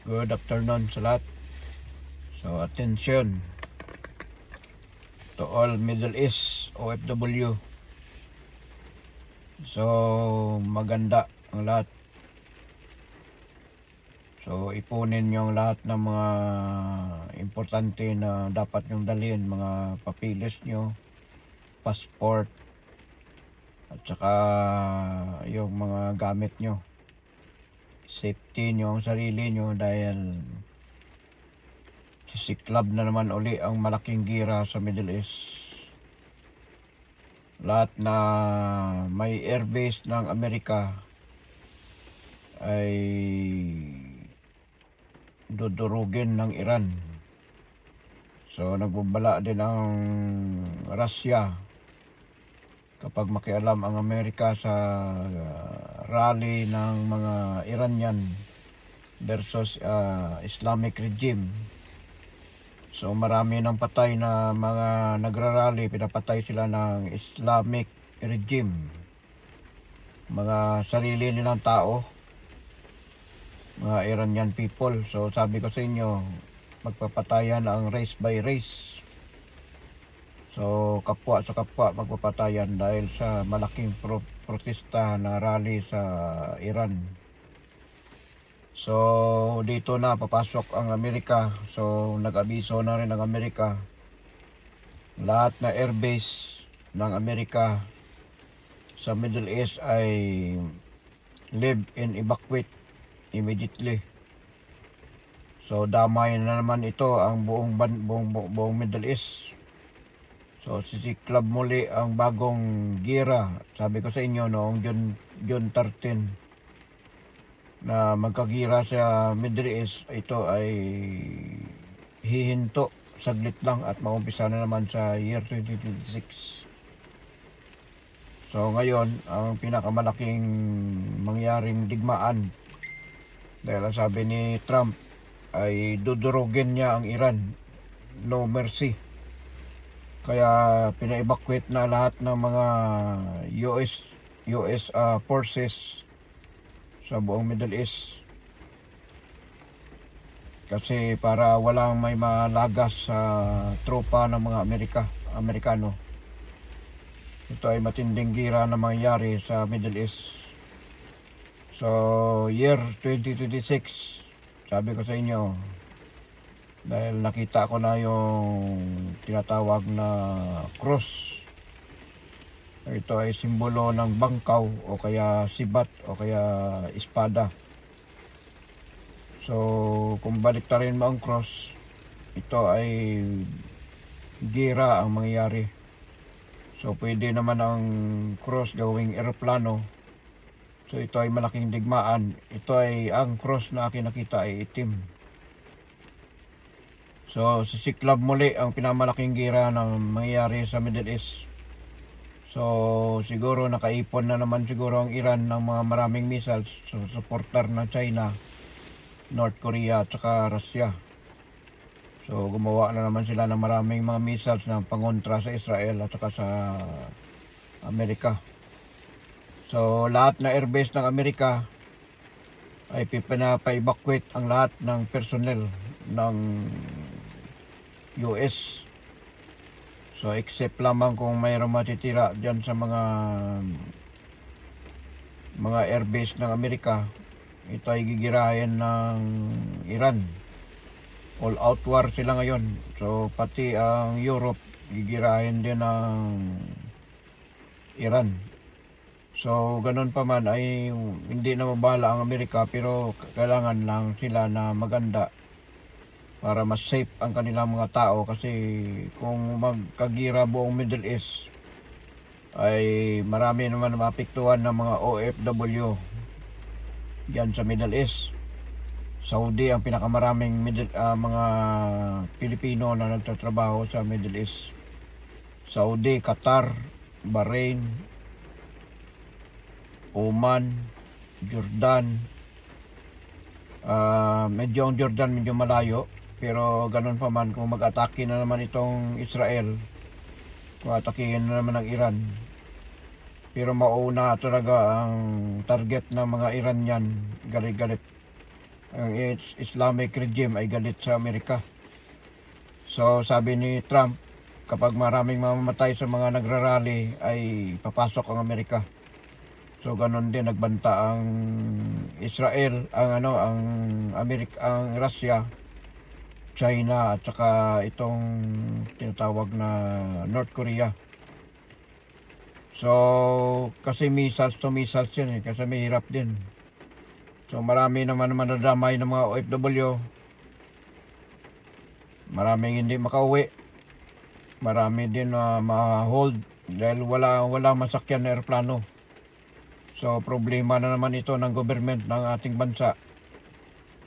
Good afternoon sa lahat. So, attention to all Middle East OFW. So, maganda ang lahat. So, ipunin nyo ang lahat ng mga importante na dapat nyong dalhin. Mga papilis nyo, passport, at saka yung mga gamit nyo. Safety nyo ang sarili nyo dahil sisiklab na naman uli ang malaking gira sa Middle East. Lahat na may airbase ng Amerika ay dudurugin ng Iran. So nagbabala din ang Russia kapag makialam ang Amerika sa rally ng mga Iranian versus Islamic regime. So marami ng patay na mga nagrarally, pinapatay sila ng Islamic regime. Mga sarili nilang tao, mga Iranian people. So sabi ko sa inyo, magpapatayan ang race by race. So kapwa sa kapwa magpapatayan dahil sa malaking protesta na rally sa Iran. So dito na papasok ang Amerika. So nag-abiso na rin ang Amerika. Lahat na airbase ng Amerika sa Middle East ay live and evacuate immediately. So damay na naman ito ang buong Middle East. So sisiklab muli ang bagong gira. Sabi ko sa inyo noong June 13 na magkagira sa Middle East, ito ay hihinto saglit lang at maumpisa na naman sa year 2026. So ngayon, ang pinakamalaking mangyaring digmaan dahil ang sabi ni Trump ay dudurugin niya ang Iran, no mercy. Kaya pina-evacuate na lahat ng mga US forces sa buong Middle East. Kasi para walang may malagas sa tropa ng mga Amerikano. Ito ay matinding gira na mangyayari sa Middle East. So, year 2026, sabi ko sa inyo, dahil nakita ko na yung tinatawag na cross. Ito ay simbolo ng bangkaw o kaya sibat o kaya espada. So, kung baliktarin mo ang cross, ito ay gira ang mangyayari. So, pwede naman ang cross gawing eroplano. So, ito ay malaking digmaan. Ito ay ang cross na aking nakita ay itim. So, sisiklab muli ang pinamalaking gira na mangyayari sa Middle East. So, siguro nakaipon na naman siguro ang Iran ng mga maraming missiles sa supporter ng China, North Korea at saka Russia. So gumawa na naman sila ng maraming mga missiles na pangontra sa Israel at saka sa Amerika. So lahat na airbase ng Amerika ay pinapa-evacuate ang lahat ng personnel ng US. So except lamang kung mayroong matitira dyan sa mga airbase ng Amerika, ito ay gigirahin ng Iran. All out war sila ngayon. So pati ang Europe gigirahin din ng Iran. So ganun pa man ay hindi na mabala ang Amerika, pero kailangan lang sila na maganda para mas safe ang kanilang mga tao. Kasi kung magkagira buong Middle East ay marami naman maapektuhan ng mga OFW diyan sa Middle East. Saudi ang pinakamaraming mga Pilipino na nagtatrabaho sa Middle East. Saudi, Qatar, Bahrain, Oman, Jordan. Medyo ang Jordan medyo malayo, pero ganun pa man, kung mag-atake na naman itong Israel, kung atakihin na naman ang Iran, pero mauna talaga ang target ng mga Iranian, galit-galit ang Islamic regime ay galit sa Amerika. So sabi ni Trump, kapag maraming mamamatay sa mga nagrarally ay papasok ang Amerika. So ganon din nagbanta ang Israel, ang Amerika, ang Russia, China at saka itong tinatawag na North Korea. So kasi missiles to missiles yun kasi mahirap din. So marami naman madadamay ng mga OFW. Maraming hindi makauwi. Marami din ma-hold dahil wala masakyan na eroplano. So problema na naman ito ng government ng ating bansa.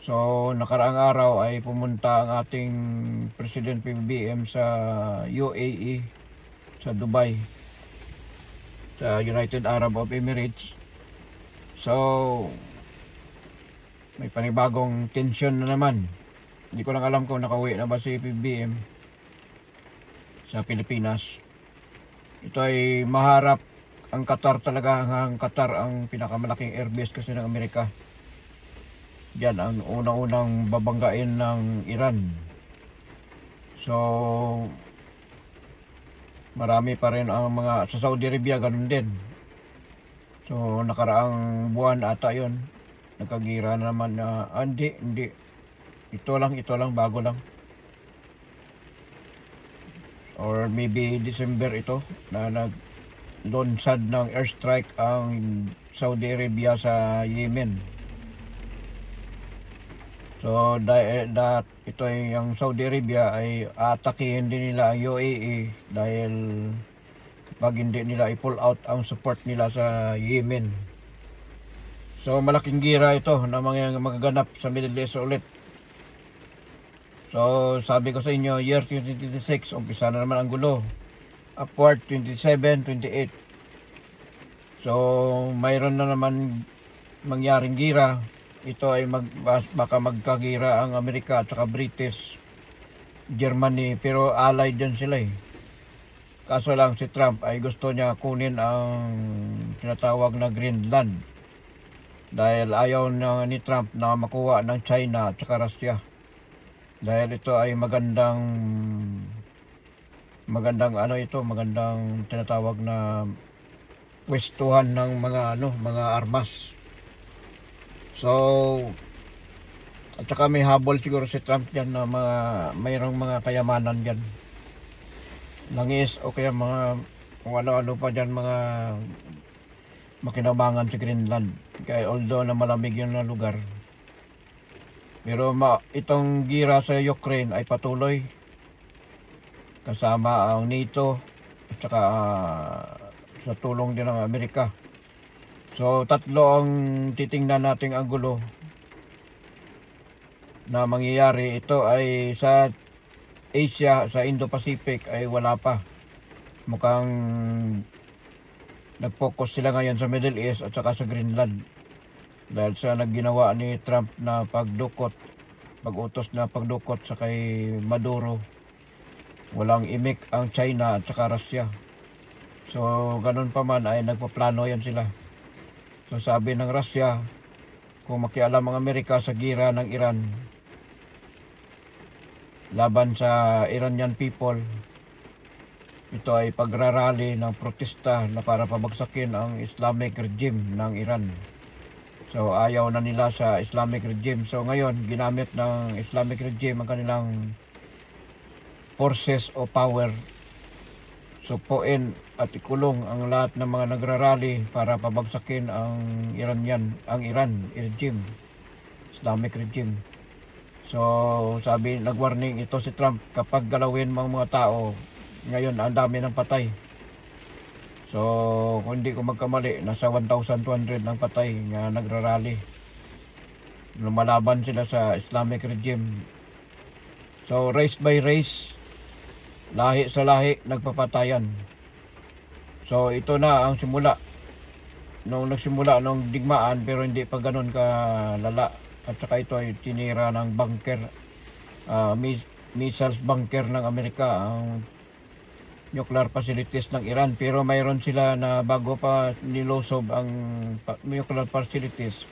So nakaraang araw ay pumunta ang ating President PBBM sa UAE, sa Dubai, sa United Arab Emirates. So may panibagong tension na naman. Hindi ko lang alam kung nakauwi na ba si PBBM sa Pilipinas. Ito ay maharap ang Qatar talaga. Ang Qatar ang pinakamalaking airbase kasi ng Amerika. Yan ang unang-unang babanggain ng Iran. So marami pa rin ang mga sa Saudi Arabia, ganun din. So nakaraang buwan ata yun, nagkagira na naman na hindi ito lang bago lang, or maybe December ito na nag-launchad ng airstrike ang Saudi Arabia sa Yemen. So ito ay ang Saudi Arabia ay atakihin din nila ang UAE dahil pag hindi nila i-pull out ang support nila sa Yemen. So malaking gira ito na magaganap sa Middle East ulit. So sabi ko sa inyo, year 2026 umpisa na naman ang gulo. Upward 27, 28. So mayroon na naman mangyaring gira. Ito ay baka magkagira ang Amerika at saka British, Germany, pero allied din sila eh. Kaso lang si Trump ay gusto niya kunin ang tinatawag na Greenland dahil ayaw ni Trump na makuha ng China at saka Russia. Dahil ito ay magandang magandang tinatawag na pwestuhan ng mga armas. So at saka may habol siguro si Trump diyan na mayroong mga kayamanan diyan. Langis o kaya mga kung ano-ano pa diyan, mga makinabangan sa Greenland. Kaya although na malamig yun na lugar, pero itong gira sa Ukraine ay patuloy kasama ang NATO at saka sa tulong din ng Amerika. So tatlo ang titingnan nating anggulo na mangyayari. Ito ay sa Asia, sa Indo-Pacific ay wala pa. Mukhang nag-focus sila ngayon sa Middle East at saka sa Greenland. Dahil sa nagginawa ni Trump na pag-utos na pagdukot sa kay Maduro, walang imik ang China at saka Russia. So ganun pa man ay nagpaplano yan sila. So sabi ng Russia, kung makialam ang Amerika sa gira ng Iran laban sa Iranian people, ito ay pagrarally ng protesta na para pabagsakin ang Islamic regime ng Iran. So ayaw na nila sa Islamic regime. So ngayon ginamit ng Islamic regime ang kanilang forces o power. Supuin at ikulong ang lahat ng mga nagrarally para pabagsakin ang Iran regime, Islamic regime. So sabi, nagwarning ito si Trump, kapag galawin mga tao, ngayon ang dami ng patay. So kung hindi ko magkamali, nasa 1,200 ng patay nga nagrarally. Lumalaban sila sa Islamic regime. So race by race, lahi sa lahi, nagpapatayan. So ito na ang simula. Nagsimula nung digmaan, pero hindi pa ganun kalala. At saka ito ay tinira ng bunker, missiles bunker ng Amerika, ang nuclear facilities ng Iran. Pero mayroon sila na bago pa nilosob ang nuclear facilities,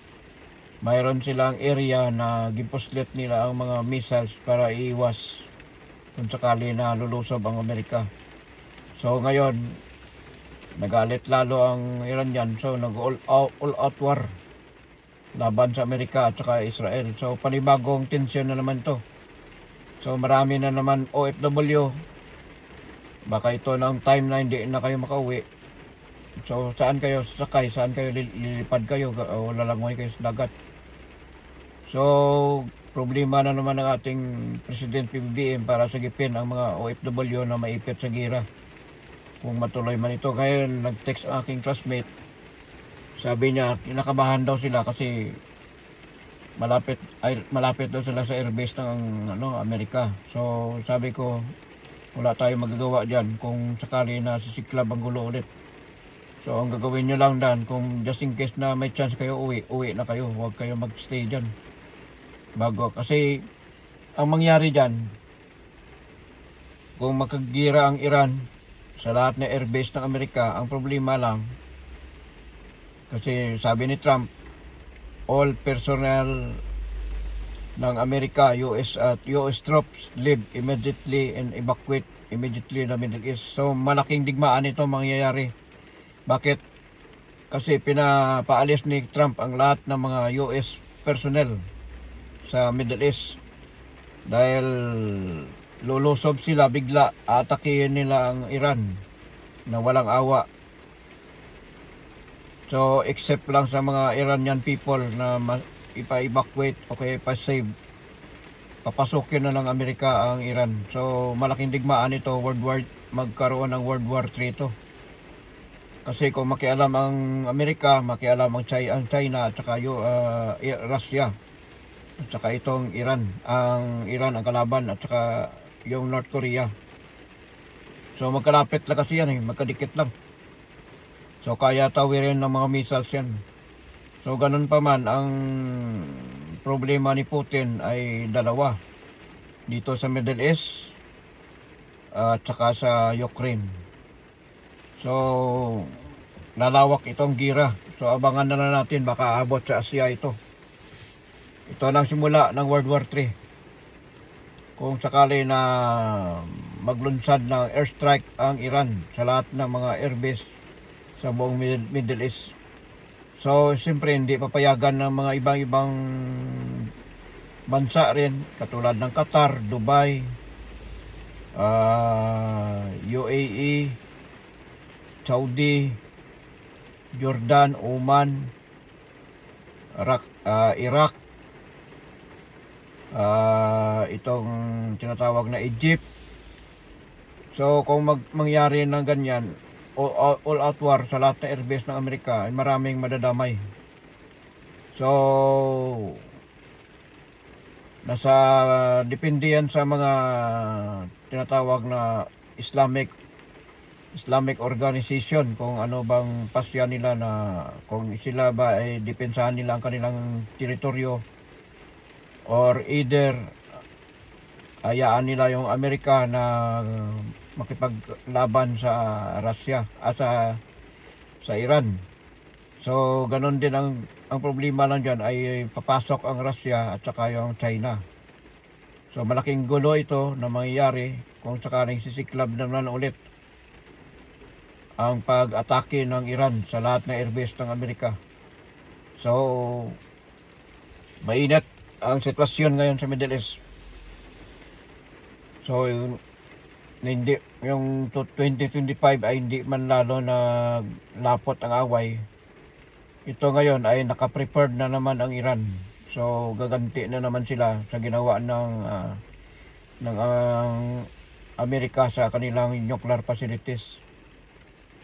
mayroon silang area na gimpuslit nila ang mga missiles para iiwas kung sakali na lulusob ang Amerika. So ngayon, nagalit lalo ang Iran yan. So all out war laban sa Amerika at saka Israel. So panibagong tensyon na naman to. So marami na naman OFW. Baka ito na ang time na hindi na kayo makauwi. So saan kayo sakay? Saan kayo lilipad kayo? O lalangoy kayo sa dagat? So problema na naman ng ating President PBBM para sagipin ang mga OFW na maipit sa gira. Kung matuloy man ito. Ngayon nag-text ang aking classmate. Sabi niya kinakabahan daw sila kasi malapit daw sila sa airbase ng Amerika. So sabi ko wala tayong magagawa diyan kung sakali na sisiklab ang gulo ulit. So ang gagawin nyo lang dan, kung just in case na may chance kayo uwi na kayo. Huwag kayo magstay dyan. Kasi ang mangyari dyan, kung makagira ang Iran sa lahat na airbase ng Amerika, ang problema lang, kasi sabi ni Trump, all personnel ng Amerika, US troops leave immediately and evacuate immediately the Middle East. So malaking digmaan ito mangyayari. Bakit? Kasi pinapaalis ni Trump ang lahat ng mga US personnel sa Middle East dahil lulusob sila bigla, atakihin nila ang Iran na walang awa. So except lang sa mga Iranian people na ipa-evacuate o kaya ipa-save, papasukin na ng Amerika ang Iran. So malaking digmaan ito, magkaroon ng World War III ito. Kasi kung makialam ang Amerika, makialam ang China at saka Russia at saka itong Iran ang kalaban at saka yung North Korea. So magkalapit lang kasi yan magkadikit lang. So kaya tawirin ng mga missiles yan. So ganun pa man, ang problema ni Putin ay dalawa. Dito sa Middle East at saka sa Ukraine. So lalawak itong gira. So abangan na lang natin, baka abot sa Asia ito. Ito ang simula ng World War III. Kung sakali na maglunsad ng airstrike ang Iran sa lahat ng mga airbase sa buong Middle East. So siyempre hindi papayagan ng mga ibang bansa rin, katulad ng Qatar, Dubai, UAE, Saudi, Jordan, Oman, Iraq, itong tinatawag na Egypt. So kung mangyari ng ganyan, all out war sa lahat ng airbase ng Amerika, ay maraming madadamay. So depende yan sa mga tinatawag na Islamic organization, kung ano bang pasya nila, na kung sila ba ay depensahan nila ang kanilang teritoryo or either ayaan nila yung Amerika na makipaglaban sa Russia at sa Iran. So ganun din ang problema lang dyan ay papasok ang Russia at saka yung China. So malaking gulo ito na mangyayari kung sakaling sisiklab naman ulit ang pag-atake ng Iran sa lahat ng airbase ng Amerika. So mainit ang sitwasyon ngayon sa Middle East. So yung 2025 ay hindi man lalo na lapot ang away. Ito ngayon ay naka-prepared na naman ang Iran. So gaganti na naman sila sa ginawa ng Amerika sa kanilang nuclear facilities.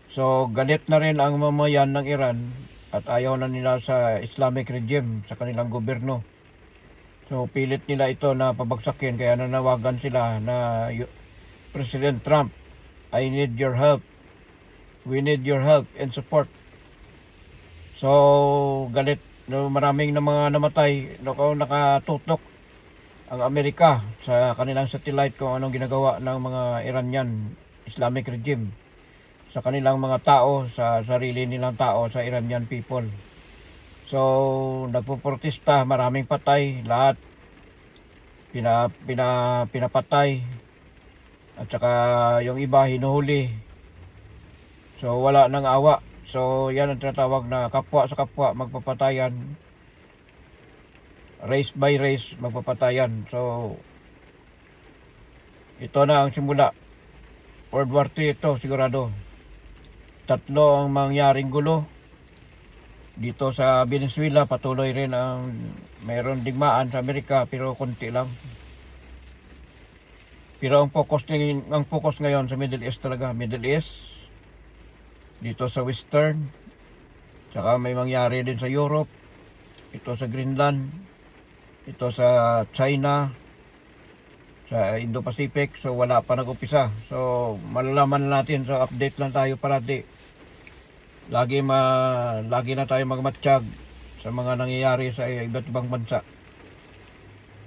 So galit na rin ang mamayan ng Iran at ayaw na nila sa Islamic regime, sa kanilang gobyerno. So pilit nila ito na pabagsakin, kaya nanawagan sila na President Trump, I need your help. We need your help and support. So galit, maraming na mga namatay, nakatutok ang Amerika sa kanilang satellite kung anong ginagawa ng mga Iranian Islamic regime sa kanilang mga tao, sa sarili nilang tao, sa Iranian people. So nagpoprotesta, maraming patay, lahat pinapatay, at saka yung iba hinuhuli. So wala nang awa. So yan ang tinatawag na kapwa sa kapwa magpapatayan, race by race magpapatayan. So ito na ang simula. World War III ito sigurado. Tatlo ang mangyaring gulo. Dito sa Venezuela patuloy rin ang mayroon digmaan sa Amerika pero konti lang. Pero ang focus ngayon sa Middle East talaga, Middle East, dito sa Western, saka may mangyari din sa Europe, ito sa Greenland, ito sa China, sa Indo-Pacific. So wala pa nag-upisa. So malalaman natin, so update lang tayo parati. Lagi na tayo magmatsyag sa mga nangyayari sa iba't ibang bansa.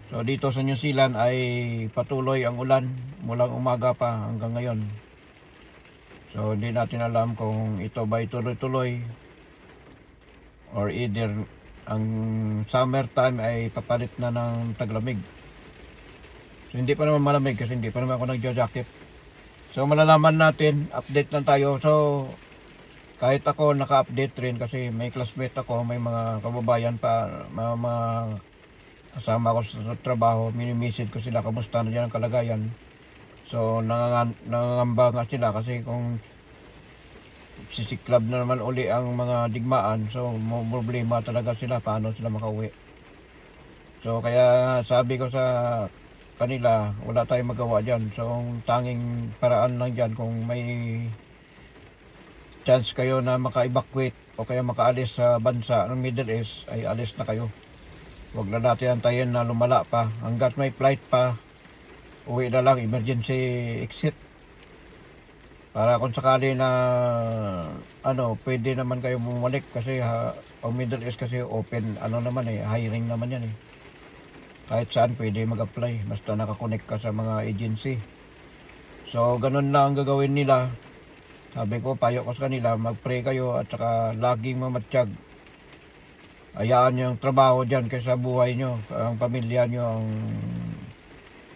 So dito sa New Zealand ay patuloy ang ulan mulang umaga pa hanggang ngayon. So hindi natin alam kung ito ba tuloy-tuloy or either ang summer time ay papalit na ng taglamig. So hindi pa naman malamig kasi hindi pa naman ako nagja-jacket. So malalaman natin, update lang tayo. So kahit ako naka-update rin kasi may classmate ako, may mga kababayan pa, mga kasama ko sa trabaho, mini-message ko sila kamusta na dyan ang kalagayan. So nangangamba nga sila kasi kung sisiklab na naman uli ang mga digmaan, so problema talaga sila paano sila makauwi. So kaya sabi ko sa kanila, wala tayong magawa dyan. So ang tanging paraan lang dyan, kung may chance kayo na maka-evacuate o kaya makaalis sa bansa ng Middle East, ay alis na kayo. Huwag na natin antayin na lumala pa. Hanggat may flight pa, uwi na lang, emergency exit. Para kung sakali na pwede naman kayo bumalik kasi ang Middle East kasi open, hiring naman yan eh. Kahit saan pwede mag-apply basta nakakonect ka sa mga agency. So ganun lang ang gagawin nila. Sabi ko, payo ko sa kanila, mag-pray kayo at saka laging mamatsyag. Hayaan nyo yung trabaho dyan kaysa buhay nyo, ang pamilya nyo,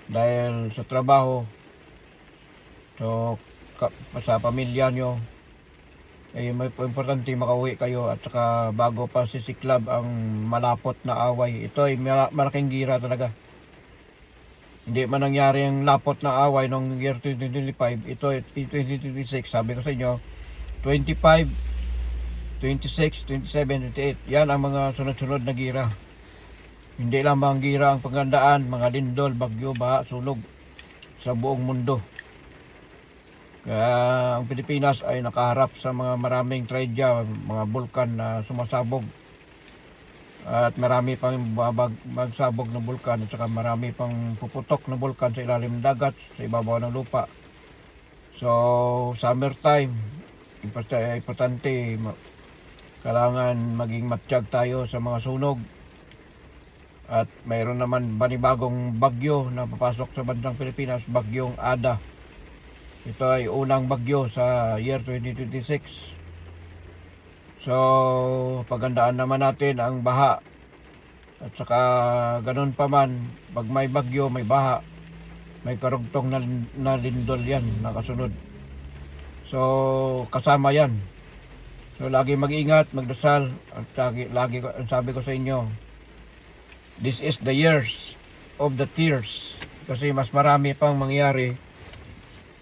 dahil sa trabaho, so sa pamilya nyo, ay may importante makauwi kayo at saka bago pa sisiklab ang malapot na away. Ito ay malaking gira talaga. Hindi man nangyari ang lapot na away noong year 2025, ito 2026, sabi ko sa inyo, 25, 26, 27, 28, yan ang mga sunod-sunod na gira. Hindi lang mga gira ang pagandaan, mga lindol, bagyo, baha, sunog sa buong mundo. Kaya ang Pilipinas ay nakaharap sa mga maraming trahedya, mga bulkan na sumasabog. At marami pang magsabog ng bulkan at saka marami pang puputok ng bulkan sa ilalim ng dagat, sa ibabaw ng lupa. So summertime, importante, kailangan maging matiyag tayo sa mga sunog. At mayroon naman panibagong bagyo na papasok sa bansang Pilipinas, bagyong Ada. Ito ay unang bagyo sa year 2026. So pagandaan naman natin ang baha. At saka ganun pa man, pag may bagyo, may baha, may karugtong na lindol yan, nakasunod. So kasama yan. So lagi mag-ingat, magdasal. At lagi ang sabi ko sa inyo, this is the years of the tears. Kasi mas marami pang mangyari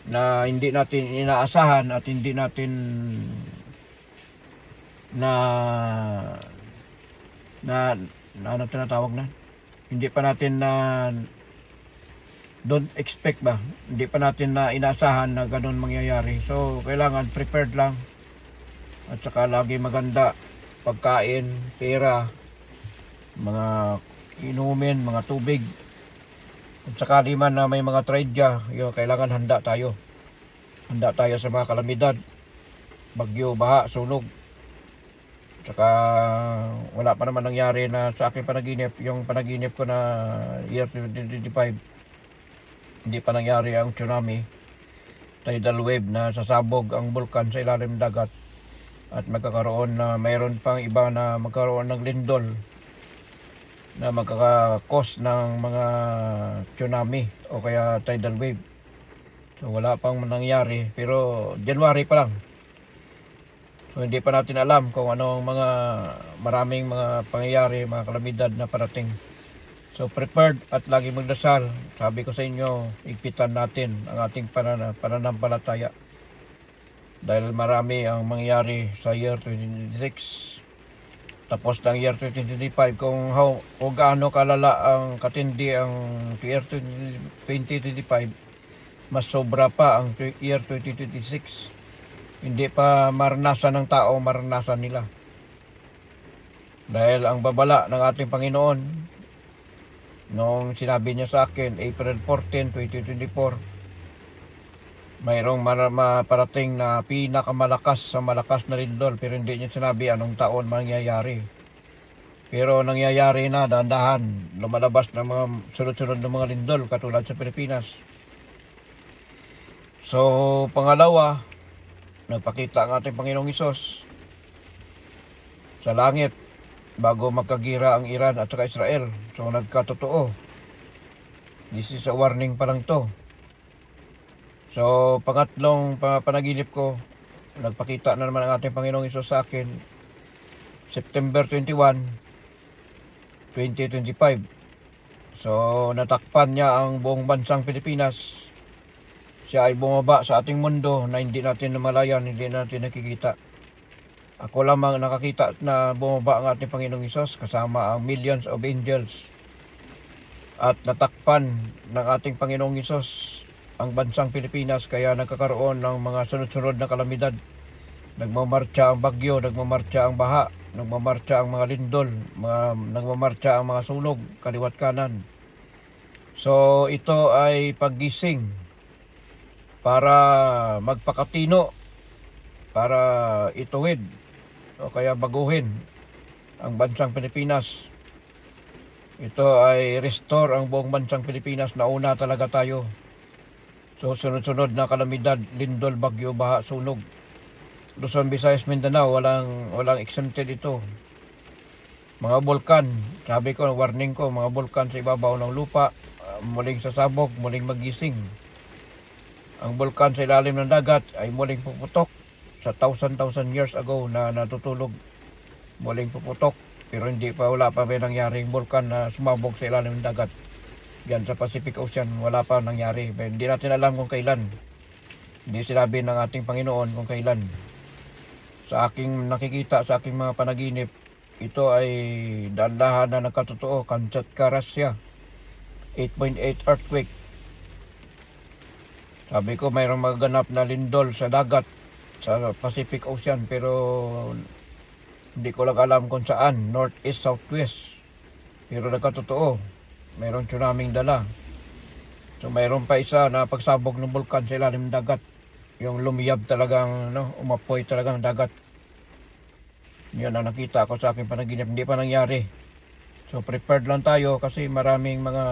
na hindi natin inaasahan at hindi natin ano tinatawag na, hindi pa natin don't expect ba, hindi pa natin na inaasahan na ganun mangyayari. So kailangan prepared lang at saka lagi maganda pagkain, pera, mga inumin, mga tubig. At saka di man na may mga trahedya, kailangan handa tayo sa mga kalamidad, bagyo, baha, sunog. Tsaka wala pa naman nangyari na sa aking panaginip, yung panaginip ko na year 2025, hindi pa nangyari ang tsunami, tidal wave na sasabog ang bulkan sa ilalim ng dagat. at magkakaroon na mayroon pang iba na magkaroon ng lindol na magkaka-cause ng mga tsunami o kaya tidal wave. So wala pang nangyari, pero January pa lang. So hindi pa natin alam kung anong mga maraming mga pangyayari, mga kalamidad na parating. So prepared at lagi magdasal. Sabi ko sa inyo, igpitan natin ang ating pananampalataya. Dahil marami ang mangyayari sa year 2026. Tapos ng year 2025, kung gaano kalala ang katindi ang year 2025, mas sobra pa ang year 2026. Hindi pa maranasan ng tao, maranasan nila. Dahil ang babala ng ating Panginoon, noong sinabi niya sa akin, April 14, 2024, mayroong maparating na pinakamalakas sa malakas na lindol, pero hindi niya sinabi anong taon mangyayari. Pero nangyayari na, dahan-dahan, lumalabas ng mga sunod-sunod na mga lindol katulad sa Pilipinas. So, pangalawa, nagpakita ang ating Panginoong Hesus sa langit bago magkagira ang Iran at saka Israel. So, nagkatotoo. This is a warning pa lang to. So, pangatlong panaginip ko, nagpakita na naman ang ating Panginoong Hesus sa akin, September 21, 2025. So, natakpan niya ang buong bansang Pilipinas. Siya ay bumaba sa ating mundo na hindi natin namalayan, hindi natin nakikita. Ako lamang nakakita na bumaba ang ating Panginoong Hesus kasama ang millions of angels. At natakpan ng ating Panginoong Hesus ang bansang Pilipinas, kaya nagkakaroon ng mga sunod-sunod na kalamidad. Nagmamarcha ang bagyo, nagmamarcha ang baha, nagmamarcha ang mga lindol, nagmamarcha ang mga sunog, kaliwat kanan. So ito ay paggising para magpakatino, para ituwid o kaya baguhin ang bansang Pilipinas. Ito ay restore ang buong bansang Pilipinas. Nauna talaga tayo. So sunod-sunod na kalamidad, lindol, bagyo, baha, sunog. Luzon, Visayas, Mindanao, walang exempted ito. Mga bulkan, sabi ko, warning ko, mga bulkan sa ibabaw ng lupa, muling sasabog, muling magising. Ang bulkan sa ilalim ng dagat ay muling puputok sa thousand years ago na natutulog. Muling puputok, pero wala pa may nangyaring bulkan na sumabog sa ilalim ng dagat. Yan sa Pacific Ocean, wala pa nangyari. Hindi natin alam kung kailan. Hindi sinabi ng ating Panginoon kung kailan. Sa aking nakikita, sa aking mga panaginip, ito ay dahan-dahan na nagkatotoo. Kamchatka, Russia, 8.8 earthquake. Sabi ko, mayroong magaganap na lindol sa dagat, sa Pacific Ocean, pero hindi ko lang alam kung saan, north, east, south, west. Pero nagkatotoo. Mayroong tsunaming dala. So mayroon pa isa na pagsabog ng bulkan sa ilalim ng dagat. Yung lumiyab talagang, umapoy talagang dagat. Yan ang nakita ko sa aking panaginip. Hindi pa nangyari. So prepared lang tayo kasi maraming mga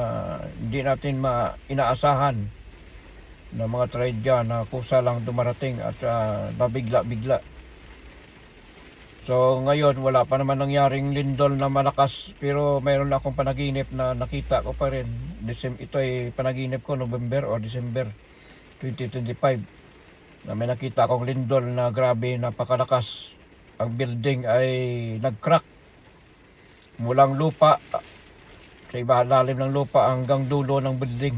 hindi natin inaasahan na mga trahedya na kusa lang dumarating at babigla-bigla. So ngayon wala pa naman nangyaring lindol na malakas, pero mayroon akong panaginip na nakita ko pa rin. Ito ay panaginip ko November o December 2025 na may nakita akong lindol na grabe, napakalakas. Ang building ay nag-crack mulang lupa, sa ilalim ng lupa hanggang dulo ng building.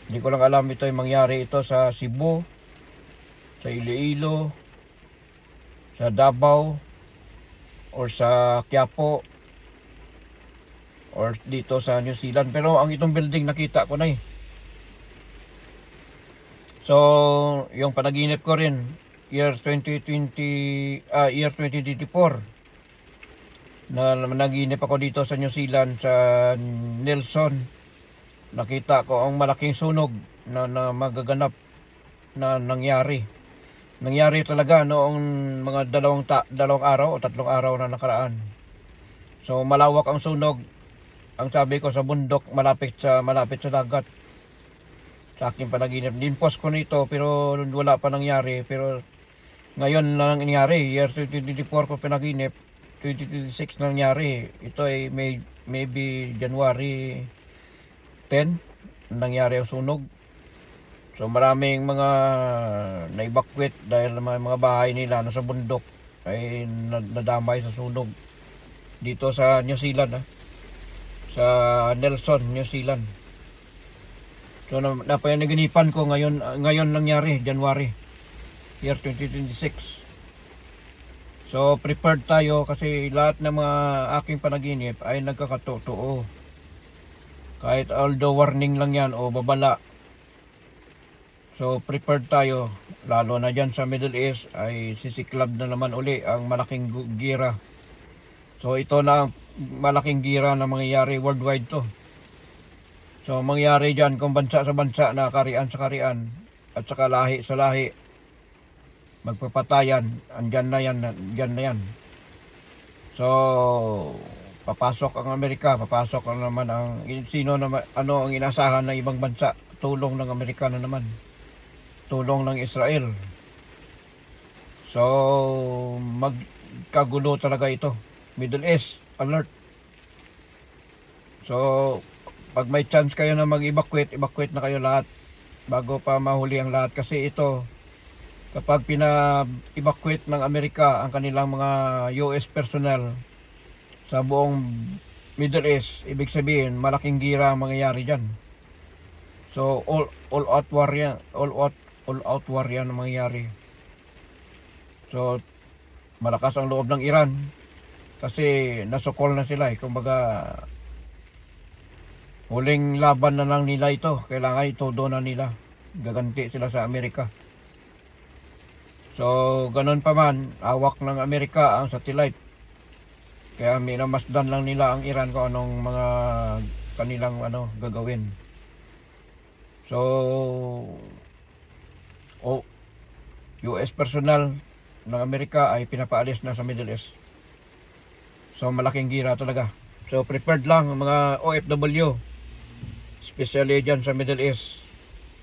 Hindi ko lang alam ito ay mangyari ito sa Cebu, sa Iloilo, sa Davao, or sa Quiapo, or dito sa New Zealand. Pero ang itong building nakita ko na eh. So, yung panaginip ko rin, year 2024, na naginip ako dito sa New Zealand, sa Nelson. Nakita ko ang malaking sunog na magaganap na nangyari. Nangyari talaga noong mga dalawang araw o 3 araw na nakaraan. So malawak ang sunog. Ang sabi ko sa bundok, malapit sa dagat. Sa aking panaginip, dinpost ko nito pero wala pa nangyari. Pero Ngayon na lang nangyari, year 2024 ko pinaginip, 2026 na nangyari. Ito ay maybe January 10 nangyari ang sunog. So maraming mga na-evacuate dahil may mga bahay nila nasa bundok ay nadamay sa sunog. Dito sa New Zealand, sa Nelson, New Zealand. So napanaginipan ko ngayon nangyari, January, year 2026. So prepared tayo kasi lahat ng mga aking panaginip ay nagkakatotoo. Kahit although warning lang yan o babala. So prepared tayo, lalo na dyan sa Middle East ay sisiklab na naman uli ang malaking gira. So ito na ang malaking gira na mangyayari worldwide to. So mangyayari dyan kung bansa sa bansa na karian sa karian at saka lahi sa lahi. Magpapatayan, andyan na yan. So papasok ang Amerika, papasok ang naman ang sino naman, ano ang inasahan ng ibang bansa, tulong ng Amerika na naman, tulong ng Israel. So magkagulo talaga ito. Middle East alert. So pag may chance kayo na mag-evacuate na kayo lahat bago pa mahuli ang lahat, kasi ito kapag pina-evacuate ng Amerika ang kanilang mga US personnel sa buong Middle East, ibig sabihin malaking gira ang mangyayari dyan. So all out war yan ang mangyayari. So malakas ang loob ng Iran kasi nasukol na sila kumbaga huling laban na lang nila ito, kailangan itodo na nila, gaganti sila sa Amerika. So ganun pa man, awak ng Amerika ang satellite. Kaya minamasdan lang nila ang Iran kung anong mga kanilang gagawin. So US personnel ng Amerika ay pinapaalis na sa Middle East. So malaking gira talaga. So prepared lang ang mga OFW, especially dyan sa Middle East.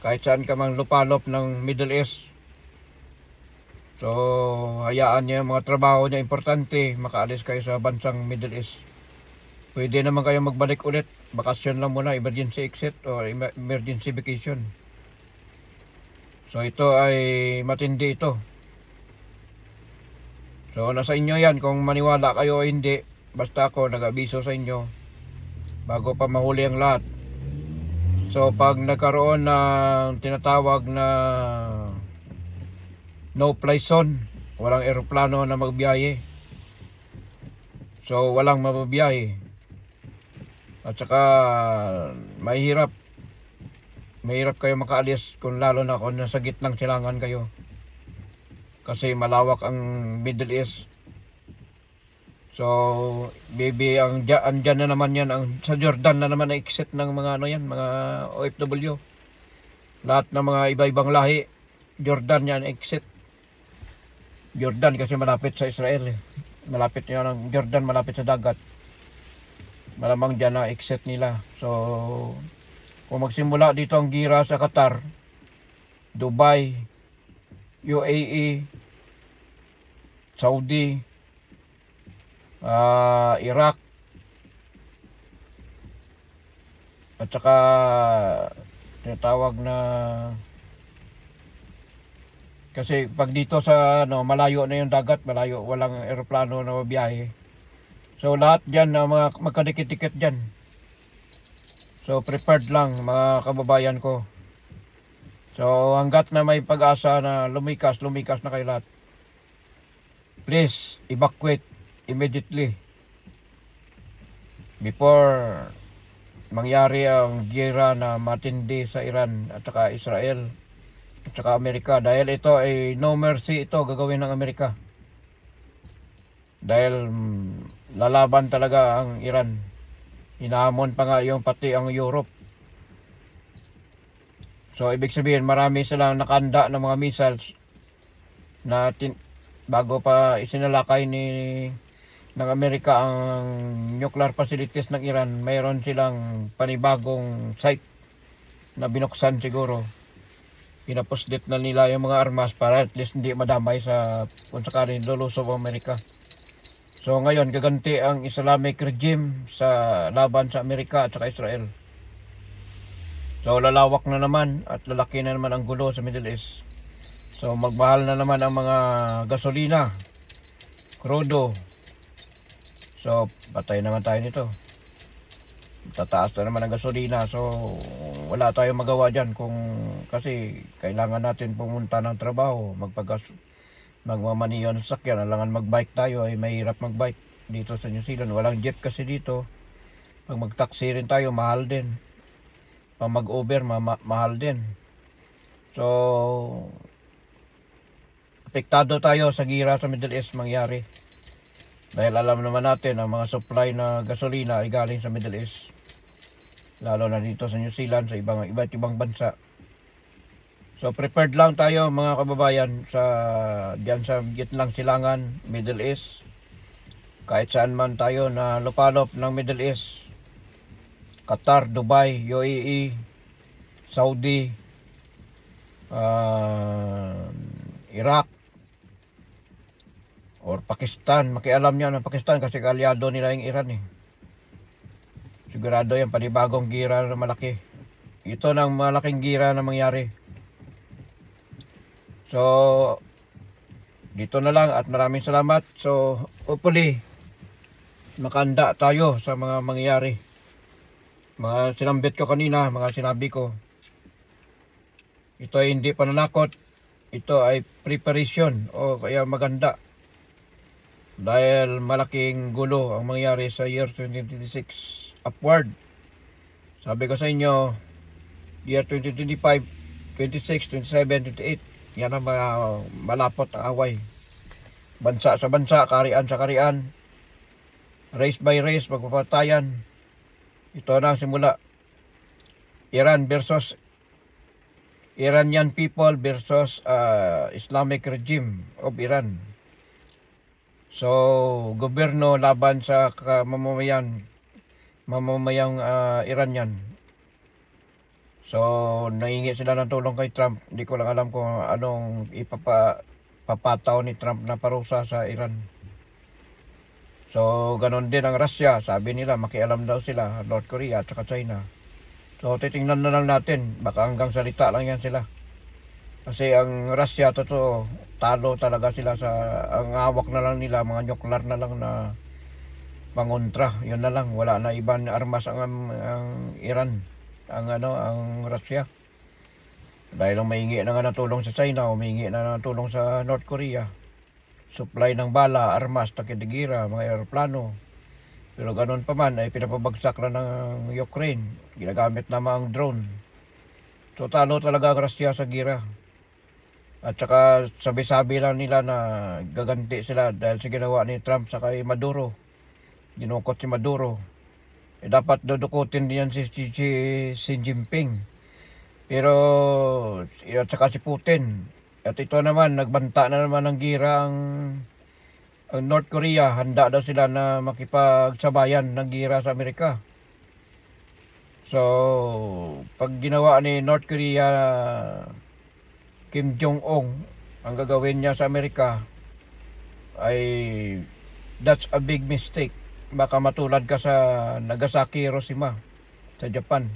Kahit saan ka mang lupalop ng Middle East, so hayaan niya yung mga trabaho niya importante, makaalis kayo sa bansang Middle East. Pwede naman kayo magbalik ulit, bakasyon lang muna, emergency exit o emergency vacation. So ito ay matindi ito. So nasa inyo yan kung maniwala kayo o hindi. Basta ako nag-abiso sa inyo bago pa mahuli ang lahat. So pag nagkaroon ng tinatawag na no-fly zone, walang eroplano na magbiyahe, so walang mababiyahe. At saka mahirap kayo makaalis kung lalo na kung nasa gitnang silangan kayo, kasi malawak ang Middle East. So baby, andyan na naman yan, sa Jordan na naman na exit ng mga mga OFW. Lahat ng mga iba-ibang lahi, Jordan yan exit. Jordan kasi malapit sa Israel. Malapit yan ang Jordan, malapit sa dagat. Malamang dyan na exit nila. So kung magsimula dito ang gira sa Qatar, Dubai, UAE, Saudi, Iraq, at saka tinatawag na, kasi pag dito sa malayo na yung dagat, malayo, walang eroplano na mabiyahe. So lahat dyan na mga magkadikit-dikit dyan. So prepared lang mga kababayan ko. So hanggat na may pag-asa na lumikas na kayo lahat, please evacuate immediately before mangyari ang gira na matindi sa Iran at saka Israel at saka Amerika. Dahil ito ay no mercy, ito gagawin ng Amerika. Dahil lalaban talaga ang Iran. Hinahamon pa nga yung pati ang Europe. So ibig sabihin marami silang nakanda ng mga missiles na bago pa isinalakay ng Amerika ang nuclear facilities ng Iran, mayroon silang panibagong site na binuksan siguro. pinapuslit na nila yung mga armas para at least hindi madamay sa kung sakaling lulusob ang Amerika. So ngayon gaganti ang Islamic regime sa laban sa Amerika at saka Israel. So lalawak na naman at lalaki na naman ang gulo sa Middle East. So magmahal na naman ang mga gasolina, krudo. So patay naman tayo nito. Tataas na naman ang gasolina. So wala tayong magawa dyan kung kasi kailangan natin pumunta ng trabaho, magmamaniyo ng sakyan. Alangan magbike tayo ay mahirap magbike dito sa New Zealand. Walang jeep kasi dito. Pag magtaxi rin tayo, mahal din. Pag mag-Uber, mahal din. So apektado tayo sa gira sa Middle East mangyari. Dahil alam naman natin ang mga supply na gasolina ay galing sa Middle East. Lalo na dito sa New Zealand, sa iba't ibang bansa. So prepared lang tayo mga kababayan diyan sa gitnang silangan, Middle East. Kahit saan man tayo na lupalop ng Middle East. Qatar, Dubai, UAE, Saudi, Iraq, or Pakistan. Makialam niya ng Pakistan kasi kalyado nila yung Iran eh. Sigurado yan, panibagong gira na malaki. Ito ng malaking gira na mangyari. So dito na lang at maraming salamat. So hopefully makahanda tayo sa mga mangyayari. Mga sinambit ko kanina, mga sinabi ko. Ito ay hindi pananakot. Ito ay preparation o kaya maganda. Dahil malaking gulo ang mangyari sa year 2026 upward. Sabi ko sa inyo, year 2025, 26, 27, 28, yan ang mga malapot ang away. Bansa sa bansa, karian sa karian, race by race, magpapatayan. Ito na ang simula. Iranian people versus Islamic regime of Iran. So, gobyerno laban sa mamamayang Iranian. So, nahingi sila ng tulong kay Trump. Hindi ko lang alam kung anong papataw ni Trump na parusa sa Iran. So, ganon din ang Russia. Sabi nila, makialam daw sila, North Korea at saka China. So, titingnan na lang natin. Baka hanggang salita lang yan sila. Kasi ang Russia, totoo, talo talaga sila ang hawak na lang nila, mga nuclear na lang na pangontra. Yun na lang, wala na ibang armas ang Iran, ang Russia. Dahil lang maingi na nga ng tulong sa China, maingi na ng tulong sa North Korea. Supply ng bala, armas, takidigira, mga aeroplano. Pero ganun pa man ay pinapabagsak na ng Ukraine. Ginagamit naman ang drone. So talo talaga ang Russia sa gira. At saka sabi-sabi lang nila na gaganti sila dahil sa ginawa ni Trump sa kay Maduro. Dinukot si Maduro. Dapat dudukutin din yan si Xi Jinping. Pero at saka si Putin. At ito naman, nagbanta na naman ng gira ang North Korea. Handa daw sila na makipagsabayan ng gira sa Amerika. So, pag ginawa ni North Korea, Kim Jong-un, ang gagawin niya sa Amerika, ay that's a big mistake. Baka matulad ka sa Nagasaki, Hiroshima, sa Japan.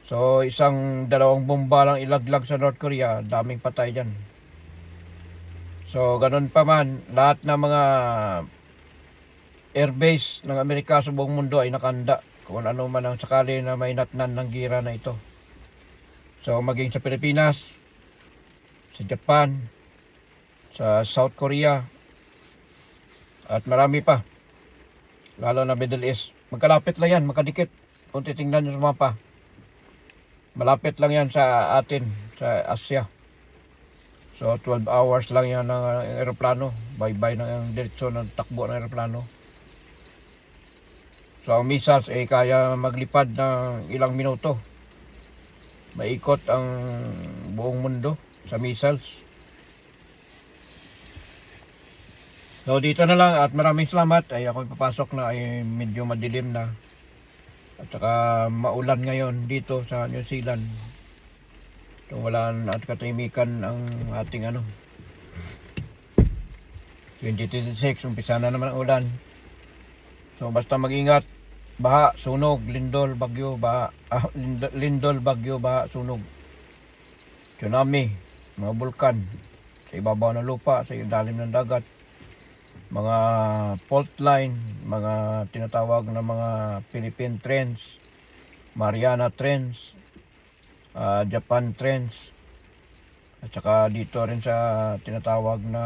So, dalawang bomba lang ilaglag sa North Korea, daming patay dyan. So, ganun pa man, lahat ng mga airbase ng Amerika sa buong mundo ay nakanda kung ano man ang sakali na may natnan ng gira na ito. So, maging sa Pilipinas, sa Japan, sa South Korea, at marami pa. Lalo na Middle East. Magkalapit lang yan, magkadikit. Kung titingnan nyo sa mapa. Malapit lang yan sa atin, sa Asia. So 12 hours lang yan ng aeroplano. Bye-bye ng diretsyo ng takbo ng aeroplano. So ang missiles ay kaya maglipad ng ilang minuto. Maikot ang buong mundo sa missiles. So dito na lang at maraming salamat. Ay ako papasok na ay medyo madilim na. At saka maulan ngayon dito sa New Zealand. So wala na at katahimikan ang ating 2026, umpisa na naman ang ulan. So basta mag-ingat, baha, sunog, lindol, bagyo, baha, lindol, bagyo, baha, sunog, tsunami, mga bulkan sa ibabaw ng lupa, sa ilalim ng dagat, mga fault line, mga tinatawag na mga Philippine Trench, Mariana Trench, Japan Trench, at saka dito rin sa tinatawag na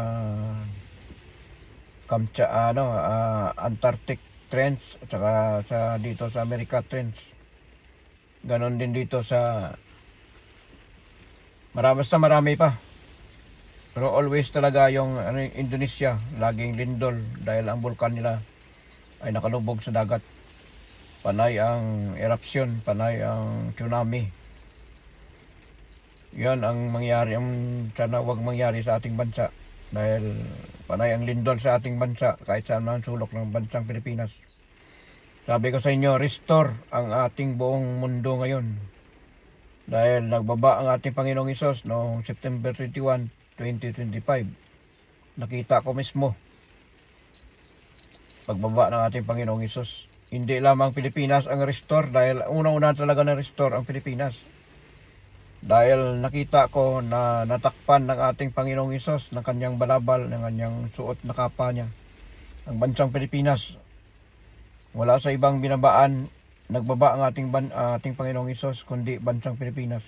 Antarctic Trench, at saka dito sa America Trench. Ganon din dito sa marami pa. Pero always talaga yung Indonesia, laging lindol dahil ang bulkan nila ay nakalubog sa dagat. Panay ang eruption, panay ang tsunami. Yan ang mangyari, ang sana wag mangyari sa ating bansa dahil panay ang lindol sa ating bansa kahit saan man sulok ng bansang Pilipinas. Sabi ko sa inyo, restore ang ating buong mundo ngayon dahil nagbaba ang ating Panginoong Hesus noong September 21, 2025. Nakita ko mismo pagbaba ng ating Panginoong Hesus. Hindi lamang Pilipinas ang restore dahil unang-una talaga na restore ang Pilipinas. Dahil nakita ko na natakpan ng ating Panginoong Hesus ng kanyang balabal, ng kanyang suot na kapa niya, ang bansang Pilipinas. Wala sa ibang binabaan, nagbaba ang ating Panginoong Hesus kundi bansang Pilipinas.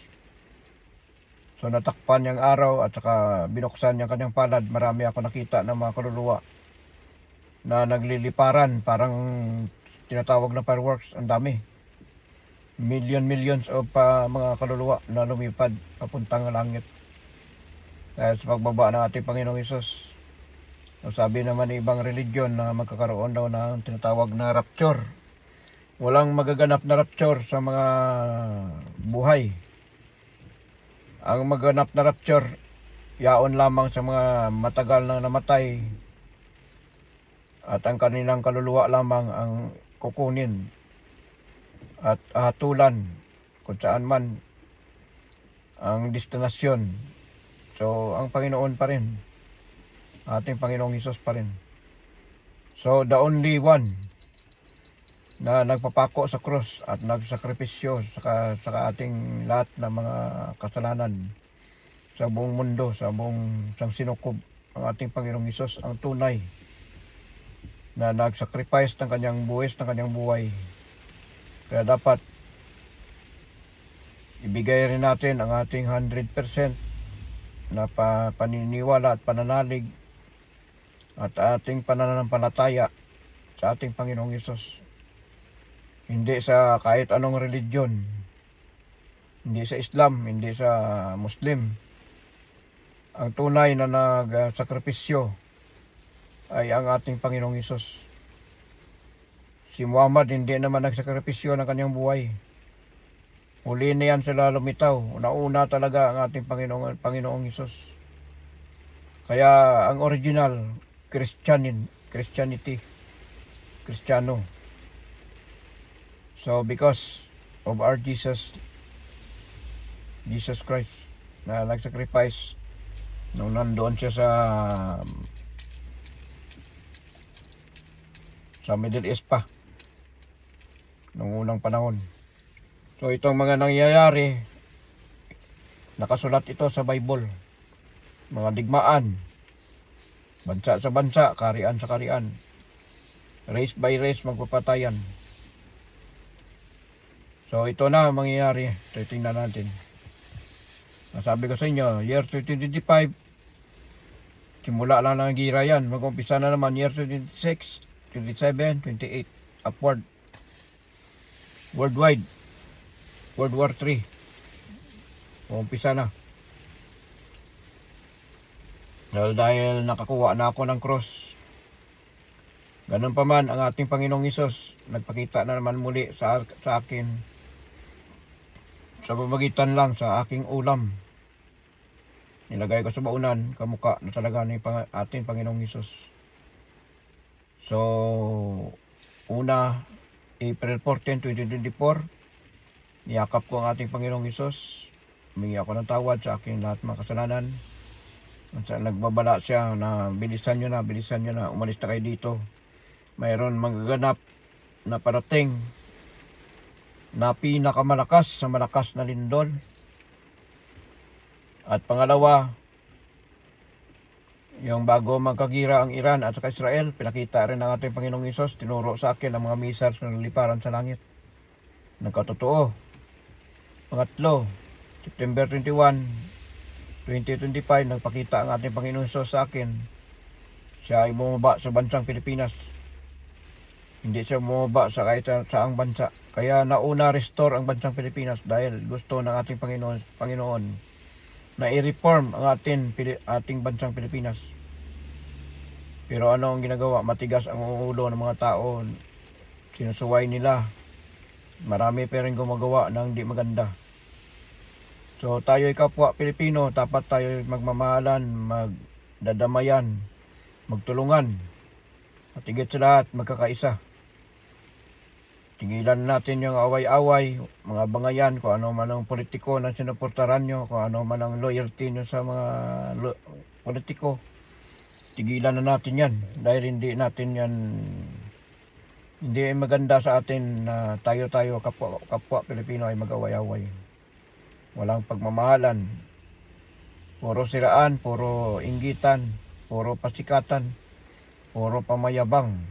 So natakpan niyang araw at saka binuksan niyang kanyang palad. Marami ako nakita ng mga kaluluwa na nagliliparan, parang tinatawag na fireworks. Ang dami. Millions of mga kaluluwa na lumipad papuntang langit dahil sa pagbaba ng ating Panginoong Hesus. So, sabi naman ng ibang religion na magkakaroon daw ng tinatawag na rapture. Walang magaganap na rapture sa mga buhay. Ang maganap na rapture, yaon lamang sa mga matagal na namatay at ang kanilang kaluluwa lamang ang kukunin at hatulan kung saan man ang destinasyon. So ang Panginoon pa rin, ating Panginoong Hesus pa rin. So the only one na nagpapako sa krus at nagsakripisyo sa ating lahat ng mga kasalanan sa buong mundo, sa buong sinukob, ang ating Panginoong Hesus ang tunay na nagsacrifice ng kanyang buwis, ng kanyang buhay. Kaya dapat ibigay rin natin ang ating 100% na paniniwala at pananalig at ating pananampalataya sa ating Panginoong Hesus. Hindi sa kahit anong religion, hindi sa Islam, hindi sa Muslim. Ang tunay na nagsakripisyo ay ang ating Panginoong Hesus. Si Muhammad hindi naman nagsakripisyo ng kanyang buhay. Huli na yan sila lumitaw. Nauna talaga ang ating Panginoong Hesus. Kaya ang original Christianity, Kristiyano. So because of our Jesus Christ na nagsacrifice nung nandoon siya sa Middle East pa nung unang panahon. So itong mga nangyayari, nakasulat ito sa Bible. Mga digmaan, bansa sa bansa, karian sa karian, race by race, magpapatayan. So ito na ang mangyayari. So tingnan natin. Nasabi ko sa inyo, year 2025, simula lang ng gira yan. Mag-umpisa na naman year 2026, 27, 28, upward. Worldwide, World War 3. Umpisa na. Dahil nakakuha na ako ng cross. Ganun pa man ang ating Panginoong Hesus, nagpakita na naman muli sa akin sa pamagitan lang sa aking ulam. Nilagay ko sa baunan, kamukha na talaga ni ating Panginoong Hesus. So, una, April 14, 2024, niyakap ko ang ating Panginoong Hesus. humingi ako ng tawad sa aking lahat mga kasalanan. At nagbabala siya na bilisan nyo na, umalis na kayo dito. Mayroon magaganap na parating na pinakamalakas sa malakas na lindol. At pangalawa, yung bago magkagira ang Iran at saka Israel, pinakita rin ng ating Panginoong Hesus, tinuro sa akin ang mga missiles na naliparan sa langit. Nagkatotoo. Pangatlo, September 21, 2025, nagpakita ang ating Panginoong Hesus sa akin. Siya ay bumaba sa bansang Pilipinas. Hindi siya bumaba sa kahit saang bansa. Kaya nauna restore ang bansang Pilipinas dahil gusto ng ating Panginoon na i-reform ang ating bansang Pilipinas. Pero ano ang ginagawa? Matigas ang ulo ng mga tao. Sinusuway nila. Marami pa rin gumagawa ng di maganda. So tayo'y kapwa Pilipino, dapat tayo magmamahalan, magdadamayan, magtulungan. At higit sa lahat, magkakaisa. Tigilan natin yung away-away, mga bangayan, kung ano man ang politiko na sinuportaran nyo, kung ano man ang loyalty nyo sa mga politiko. Tigilan na natin yan dahil hindi maganda sa atin na tayo kapwa Pilipino ay mag-away-away. Walang pagmamahalan. Puro siraan, puro inggitan, puro pasikatan, puro pagyayabang.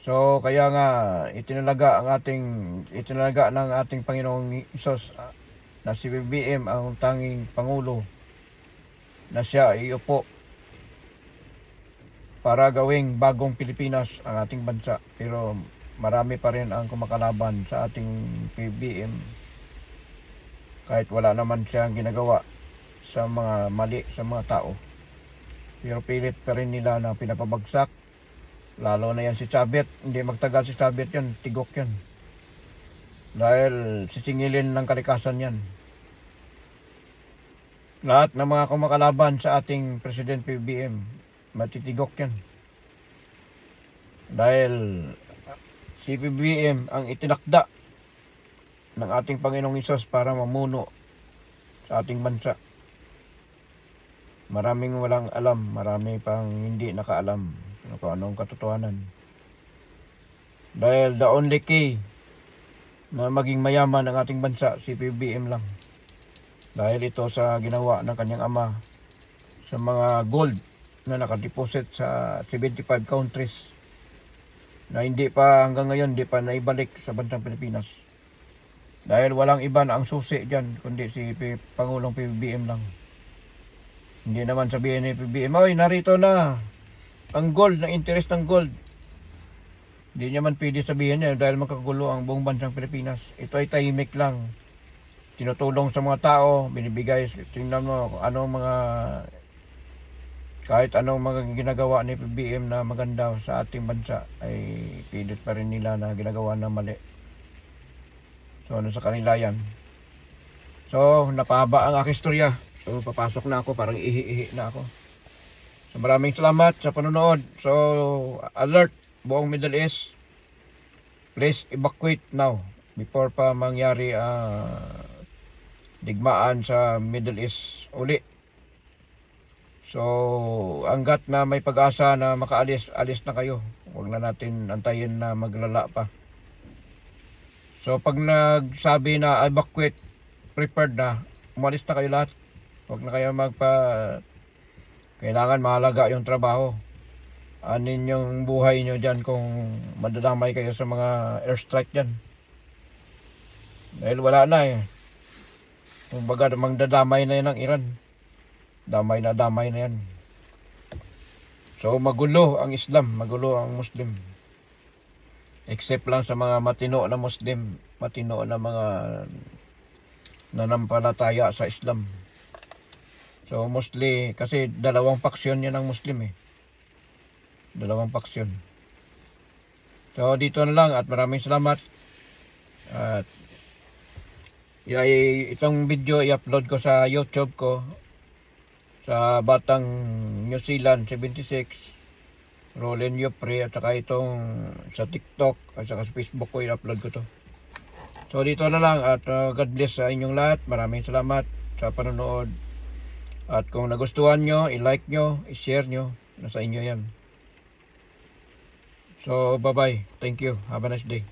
So kaya nga itinalaga ng ating Panginoong Hesus na si BBM ang tanging pangulo na siya iupo para gawing bagong Pilipinas ang ating bansa. Pero marami pa rin ang kumakalaban sa ating PBM kahit wala naman siyang ginagawa sa mga mali sa mga tao. Pero pilit pa rin nila na pinapabagsak. Lalo na yan si Chavit. Hindi magtagal si Chavit yan, tigok yan. Dahil sisingilin ng kalikasan yan. Lahat ng mga kumakalaban sa ating President PBM, matitigok yan. Dahil si PBM ang itinakda ng ating Panginoong Hesus para mamuno sa ating bansa. Maraming walang alam, marami pang hindi nakaalam kung anong katotohanan. Dahil the only key na maging mayaman ang ating bansa, si PBM lang. Dahil ito sa ginawa ng kanyang ama sa mga gold na nakadeposit sa 75 countries na hanggang ngayon hindi pa naibalik sa bansang Pilipinas. Dahil walang iba na ang susi dyan kundi si Pangulong PBM lang. Hindi naman sabihin ni PBM, oy, narito na ang gold, na interest ng gold. Hindi naman pwede sabihin niya dahil magkagulo ang buong bansang Pilipinas. Ito ay tahimik lang. Tinutulong sa mga tao, binibigay, tingnan mo kahit anong mga ginagawa ni PBM na maganda sa ating bansa ay pilit pa rin nila na ginagawa na mali. So ano sa kanila yan. So napahaba ang aking istorya. So papasok na ako, parang ihi na ako. So maraming salamat sa panonood. So alert buong Middle East. Please evacuate now before pa mangyari digmaan sa Middle East uli. So hanggat na may pag-asa na makaalis, alis na kayo. Huwag na natin antayin na maglala pa. So pag nagsabi na evacuate, prepared na, umalis na kayo lahat. Huwag na kayo kailangan mahalaga yung trabaho. Anin yung buhay nyo dyan kung madadamay kayo sa mga airstrike dyan. Dahil wala na eh. Kung baga magdadamay na yan ng Iran. Damay na yan. So magulo ang Islam, magulo ang Muslim. Except lang sa mga matino na Muslim, matino na mga nanampalataya sa Islam. So mostly, kasi dalawang faksyon yan ang Muslim eh. Dalawang faksyon. So dito na lang at maraming salamat. At itong video i-upload ko sa YouTube ko. Sa Batang New Zealand 76. Roland Yopre at saka itong sa TikTok at saka sa Facebook ko i-upload ko to. So dito na lang at God bless sa inyong lahat. Maraming salamat sa panonood. At kung nagustuhan nyo, i-like nyo, i-share nyo. Nasa inyo yan. So bye bye. Thank you. Have a nice day.